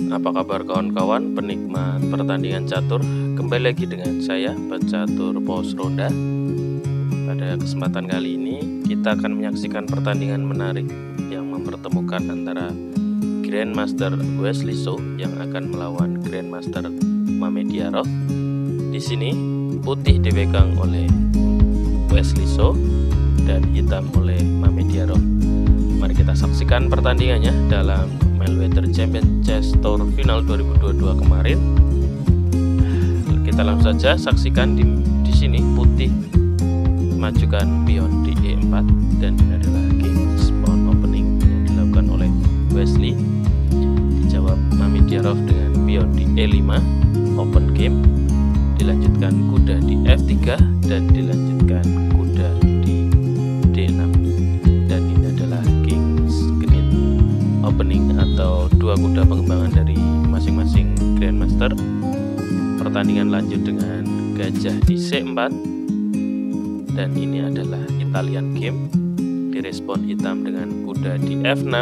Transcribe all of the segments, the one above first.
Apa kabar kawan-kawan penikmat pertandingan catur? Kembali lagi dengan saya, pecatur pos ronda. Pada kesempatan kali ini kita akan menyaksikan pertandingan menarik yang mempertemukan antara Grandmaster Wesley So yang akan melawan Grandmaster Mamedyarov. Di sini putih dipegang oleh Wesley So dan hitam oleh Mamedyarov. Mari kita saksikan pertandingannya dalam Mayweather Champion Chess Tour Final 2022 kemarin. Kita langsung saja saksikan di sini putih majukan pion di E4 dan ini adalah game spawn opening yang dilakukan oleh Wesley. Dijawab Mamedyarov dengan pion di E5 open game, dilanjutkan kuda di F3 dan dilanjutkan kuda di D6. Dan ini adalah king screen opening atau dua kuda pengembangan dari masing-masing Grandmaster. Pertandingan lanjut dengan gajah di C4 dan ini adalah Italian game. Direspon hitam dengan kuda di F6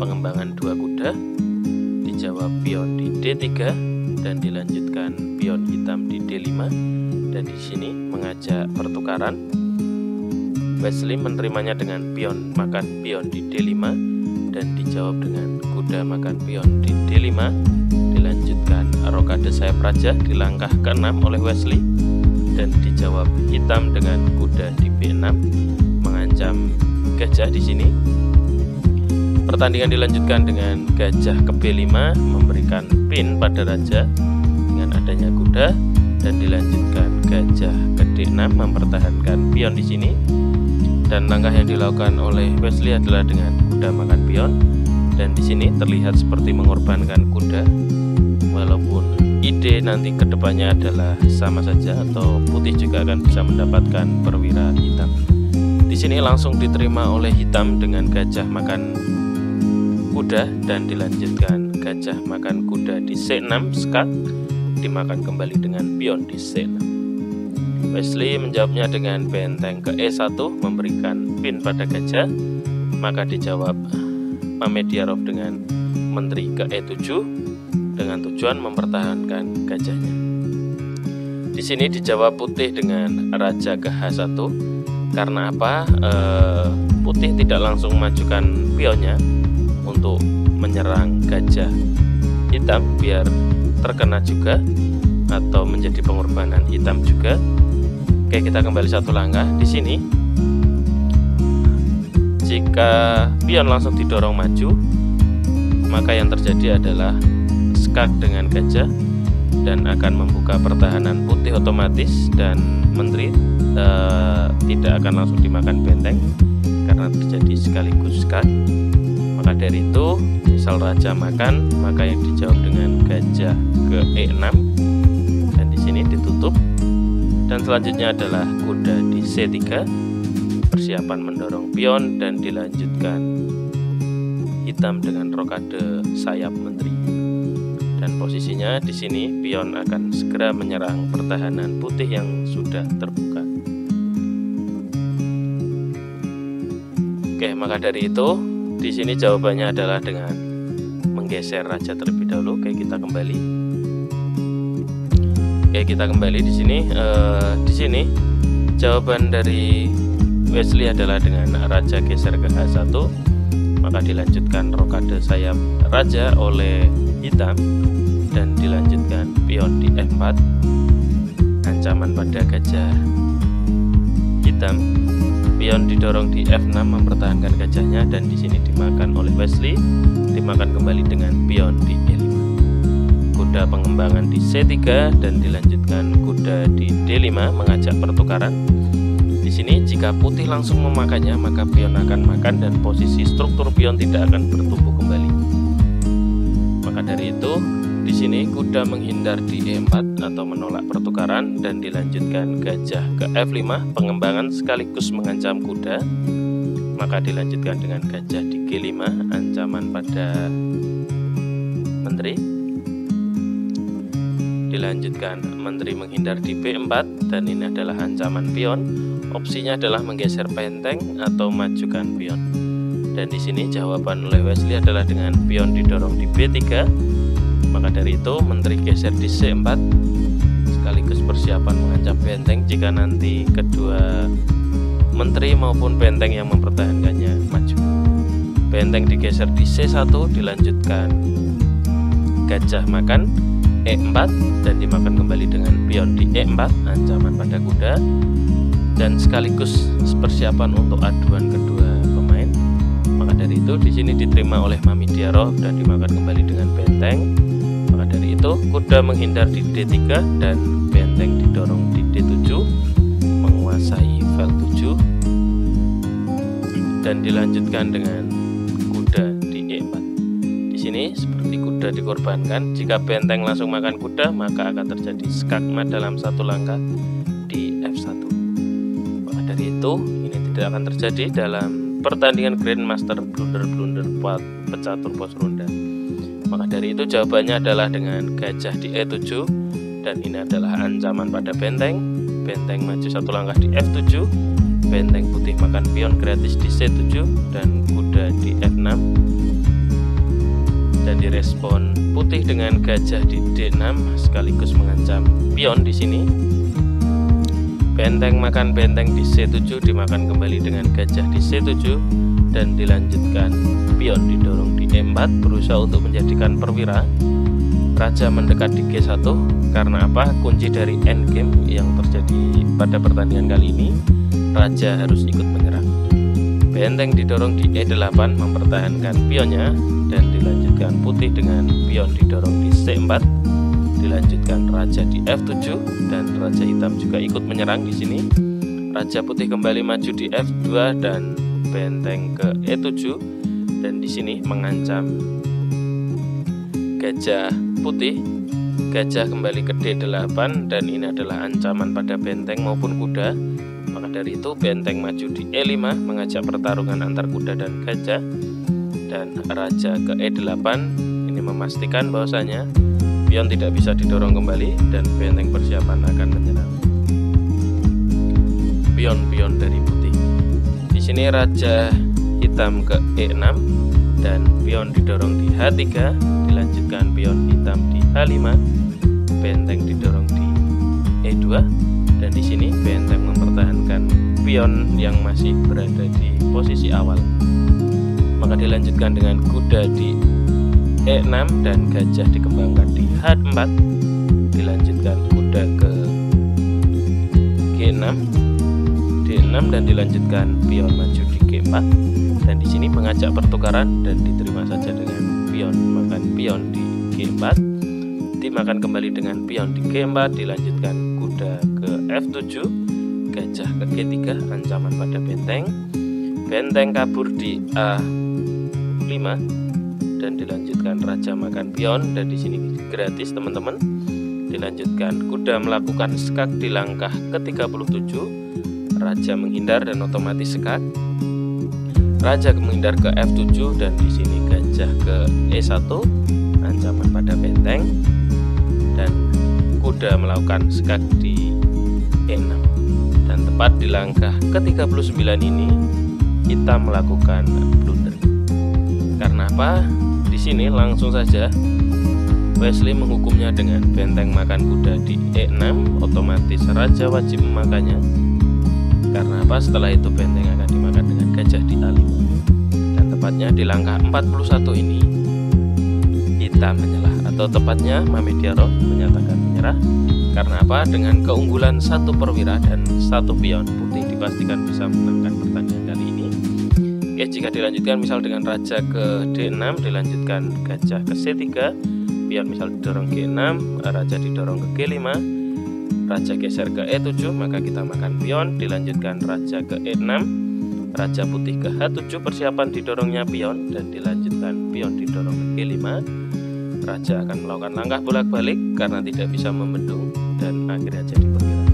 pengembangan dua kuda, dijawab pion di D3 dan dilanjutkan pion hitam di D5 dan di sini mengajak pertukaran. Wesley menerimanya dengan pion makan pion di D5 dan dijawab dengan kuda makan pion di D5, dilanjutkan rokade sayap raja di langkah ke-6 oleh Wesley dan dijawab hitam dengan kuda di B6 mengancam gajah di sini. Pertandingan dilanjutkan dengan gajah ke B5 memberikan pin pada raja dengan adanya kuda dan dilanjutkan gajah ke D6 mempertahankan pion di sini. Dan langkah yang dilakukan oleh Wesley adalah dengan kuda makan pion dan di sini terlihat seperti mengorbankan kuda, walaupun ide nanti kedepannya adalah sama saja atau putih juga akan bisa mendapatkan perwira hitam. Di sini langsung diterima oleh hitam dengan gajah makan kuda dan dilanjutkan gajah makan kuda di C6 skak, dimakan kembali dengan pion di C6. Wesley menjawabnya dengan benteng ke E1 memberikan pin pada gajah, maka dijawab Mamedyarov dengan menteri ke E7 dengan tujuan mempertahankan gajahnya. Di sini dijawab putih dengan raja ke H1. Karena apa? Putih tidak langsung memajukan pionnya untuk menyerang gajah hitam biar terkena juga atau menjadi pengorbanan hitam juga. Oke, kita kembali satu langkah. Di sini jika pion langsung didorong maju, maka yang terjadi adalah skak dengan gajah dan akan membuka pertahanan putih otomatis dan menteri tidak akan langsung dimakan benteng karena terjadi sekaligus skak. Maka dari itu, misal raja makan, maka yang dijawab dengan gajah ke E6 dan di sini ditutup. Dan selanjutnya adalah kuda di C3, persiapan mendorong pion dan dilanjutkan hitam dengan rokade sayap menteri. Dan posisinya di sini pion akan segera menyerang pertahanan putih yang sudah terbuka. Oke, maka dari itu di sini jawabannya adalah dengan menggeser raja terlebih dahulu. Oke, kita kembali. Oke, kita kembali di sini. Di sini jawaban dari Wesley adalah dengan raja geser ke H1, maka dilanjutkan rokade sayap raja oleh hitam dan dilanjutkan pion di F4, ancaman pada gajah hitam. Pion didorong di F6 mempertahankan gajahnya dan di sini dimakan oleh Wesley, dimakan kembali dengan pion di E5. Kuda pengembangan di C3 dan dilanjutkan kuda di D5 mengajak pertukaran. Di sini jika putih langsung memakannya, maka pion akan makan dan posisi struktur pion tidak akan bertumbuh kembali. Maka dari itu, di sini kuda menghindar di E4 atau menolak pertukaran dan dilanjutkan gajah ke F5 pengembangan sekaligus mengancam kuda. Maka dilanjutkan dengan gajah di G5 ancaman pada menteri. Dilanjutkan menteri menghindar di B4 dan ini adalah ancaman pion. Opsinya adalah menggeser benteng atau majukan pion. Dan di sini jawaban oleh Wesley adalah dengan pion didorong di B3 Maka dari itu menteri geser di C4 sekaligus persiapan mengancam benteng jika nanti kedua menteri maupun benteng yang mempertahankannya maju. Benteng digeser di C1, dilanjutkan gajah makan E4 dan dimakan kembali dengan pion di E4, ancaman pada kuda, dan sekaligus persiapan untuk aduan kedua pemain. Maka dari itu di sini diterima oleh Mami Diarov dan dimakan kembali dengan benteng. Maka dari itu kuda menghindar di D3 dan benteng didorong di D7 menguasai file 7 dan dilanjutkan dengan kuda di E4. Di sini seperti kuda dikorbankan, jika benteng langsung makan kuda maka akan terjadi skakmat dalam satu langkah di F1. Maka dari itu ini tidak akan terjadi dalam pertandingan Grandmaster blunder-blunder pecatur pos ronda. Maka dari itu jawabannya adalah dengan gajah di E7 dan ini adalah ancaman pada benteng. Benteng maju satu langkah di F7, benteng putih makan pion gratis di C7 dan kuda di F6. Dan direspon putih dengan gajah di D6 sekaligus mengancam pion di sini. Benteng makan benteng di C7 dimakan kembali dengan gajah di C7 dan dilanjutkan pion didorong di E4 berusaha untuk menjadikan perwira. Raja mendekat di G1 karena apa? Kunci dari endgame yang terjadi pada pertandingan kali ini, raja harus ikut menyerang. Benteng didorong di E8 mempertahankan pionnya dan dilanjutkan putih dengan pion didorong di C4, dilanjutkan raja di F7 dan raja hitam juga ikut menyerang di sini. Raja putih kembali maju di F2 dan benteng ke E7 dan di sini mengancam gajah putih. Gajah kembali ke D8 dan ini adalah ancaman pada benteng maupun kuda. Maka dari itu benteng maju di E5 mengajak pertarungan antar kuda dan gajah, dan raja ke E8 ini memastikan bahwasanya pion tidak bisa didorong kembali dan benteng persiapan akan menyerang pion-pion dari putih. Di sini raja hitam ke E6 dan pion didorong di H3, dilanjutkan pion hitam di H5, benteng didorong di E2 dan di sini benteng mempertahankan pion yang masih berada di posisi awal. Maka dilanjutkan dengan kuda di E6 dan gajah dikembangkan di H4, dilanjutkan kuda ke G6, D6 dan dilanjutkan pion maju di G4 dan di sini mengajak pertukaran dan diterima saja dengan pion makan pion di G4, dimakan kembali dengan pion di G4, dilanjutkan kuda ke F7, gajah ke G3, ancaman pada benteng. Benteng kabur di A5 dan dilanjutkan raja makan pion dan di sini gratis teman-teman. Dilanjutkan kuda melakukan skak di langkah ke-37, raja menghindar dan otomatis skak. Raja menghindar ke F7 dan di sini gajah ke E1, ancaman pada benteng, dan kuda melakukan skak di E6. Dan tepat di langkah ke-39 ini hitam melakukan blunder. Karena apa? Di sini langsung saja Wesley menghukumnya dengan benteng makan kuda di E6, otomatis raja wajib memakannya. Karena apa? Setelah itu benteng akan dimakan dengan gajah di A5. Dan tepatnya di langkah 41 ini hitam menyelah, atau tepatnya Mami Diarov menyatakan menyerah. Karena apa? Dengan keunggulan satu perwira dan satu pion, putih dipastikan bisa menangkan pertandingan kali ini. Oke, jika dilanjutkan misal dengan raja ke D6, dilanjutkan gajah ke C3, pion misal didorong G6, raja didorong ke G5, raja geser ke E7, maka kita makan pion, dilanjutkan raja ke E6, raja putih ke H7, persiapan didorongnya pion, dan dilanjutkan pion didorong ke G5. Raja akan melakukan langkah bolak-balik karena tidak bisa membendung dan akhirnya jadi perwira.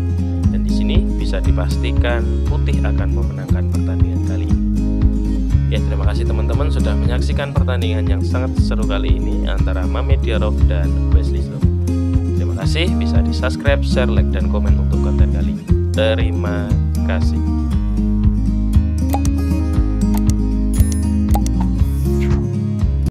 Dan di sini bisa dipastikan putih akan memenangkan pertandingan kali ini. Ya, terima kasih teman-teman sudah menyaksikan pertandingan yang sangat seru kali ini antara Mami Diarov dan Wesley Slow. Terima kasih, bisa di subscribe, share, like, dan komen untuk konten kali ini. Terima kasih.